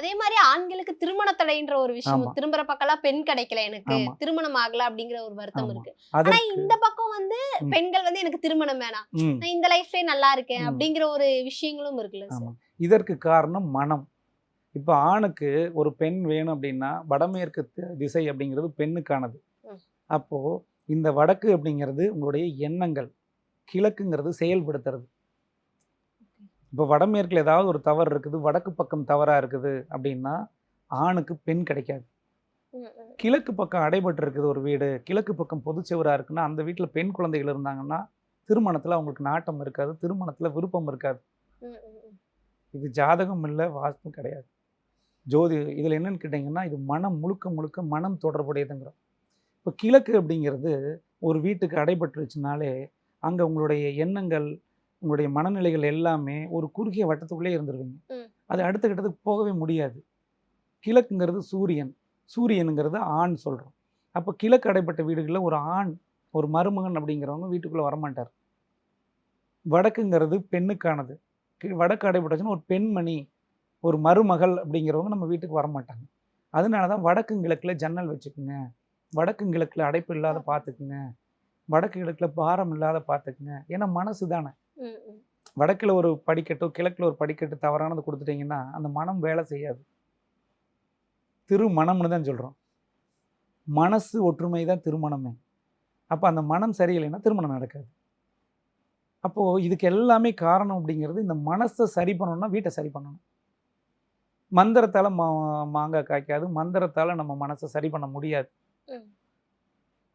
அதே மாதிரி ஆண்களுக்கு திருமண தடைன்ற ஒரு விஷயம் ஆமா, திரும்புற பக்கம்லாம் பெண் கிடைக்கல எனக்கு ஆமா, திருமணம் ஆகல அப்படிங்கிற ஒரு வருத்தம் ஆமா. இருக்கு. ஆனா அதற்கு இந்த பக்கம் வந்து ம், பெண்கள் வந்து எனக்கு திருமணம் வேணாம், ம், நான் இந்த லைஃப்லயே நல்லா இருக்கேன் ம். அப்படிங்கிற ஒரு விஷயங்களும் இருக்குல்ல ஆமா. சார். இதற்கு காரணம் மனம். இப்ப ஆணுக்கு ஒரு பெண் வேணும் அப்படின்னா, வடமேற்கு திசை அப்படிங்கிறது பெண்ணுக்கானது. ம். அப்போ இந்த வடக்கு அப்படிங்கிறது உங்களுடைய எண்ணங்கள். கிழக்குங்கிறது செயல்படுத்துறது. இப்போ வடமேற்குல ஏதாவது ஒரு தவறு இருக்குது, வடக்கு பக்கம் தவறா இருக்குது அப்படின்னா, ஆணுக்கு பெண் கிடைக்காது. ம், ம், கிழக்கு பக்கம் அடைபட்டு இருக்குது ஒரு வீடு, கிழக்கு பக்கம் பொதுச்சுவரா இருக்குன்னா, அந்த வீட்ல பெண் குழந்தைகள் இருந்தாங்கன்னா, திருமணத்தில அவங்களுக்கு நாட்டம் இருக்காது. திருமணத்தில விருப்பம் இருக்காது. ம், ம், ம். இது ஜாதகம் இல்ல, வாஸ்து கிடையாது. ஜோதி இதில என்னன்னு கேட்டீங்கன்னா, இது மனம் முழுக்க முழுக்க மனம் தொடர்புடையதுங்கிறோம். இப்போ கிழக்கு அப்படிங்கிறது ஒரு வீட்டுக்கு அடைபட்டுருச்சுனாலே, அங்க உங்களுடைய எண்ணங்கள், உங்களுடைய மனநிலைகள் எல்லாமே ஒரு குறுகிய வட்டத்துக்குள்ளே இருந்துருவீங்க. ம். அது அடுத்த கட்டத்துக்கு போகவே முடியாது. கிழக்குங்கிறது சூரியன். சூரியனுங்கிறது ஆண் சொல்றோம். அப்போ கிழக்கு அடைப்பட்ட வீடுகள்ல ஒரு ஆண், ஒரு மருமகன் அப்படிங்கிறவங்க வீட்டுக்குள்ள வரமாட்டார். வடக்குங்கிறது பெண்ணுக்கானது. வடக்கு அடைபட்டுச்சுன்னா ஒரு பெண்மணி, ஒரு மருமகள் அப்படிங்கிறவங்க நம்ம வீட்டுக்கு வரமாட்டாங்க. அதனால தான் வடக்கும் கிழக்குல ஜன்னல் வச்சுக்குங்க. வடக்கும் கிழக்குல அடைப்பு இல்லாத பார்த்துக்குங்க. வடக்கு கிழக்குல பாரம் இல்லாத பார்த்துக்குங்க. ஏன்னா மனசு தானே. ம், ம். வடக்குல ஒரு படிக்கட்டோ, கிழக்குல ஒரு படிக்கட்டு தவறானது குடுத்துட்டீங்கன்னா, அந்த மனம் வேலை செய்யாது. திருமணம்னு தான் சொல்றோம். மனசு ஒற்றுமை தான் திருமணமே. அப்ப அந்த மனம் சரியில்லைன்னா திருமணம் நடக்காது. அப்போ இதுக்கு எல்லாமே காரணம் அப்படிங்கிறது, இந்த மனச சரி பண்ணணும்னா வீட்ட சரி பண்ணணும். மந்திரத்தால மாங்கா காய்க்காது. மந்திரத்தால நம்ம மனச சரி பண்ண முடியாது. ம்.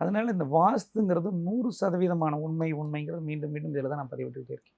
அதனால இந்த வாஸ்துங்கிறது 100% உண்மைங்கிறது மீண்டும் மீண்டும் இதில தான் நான் பதிவிட்டுக்கிட்டே இருக்கேன்.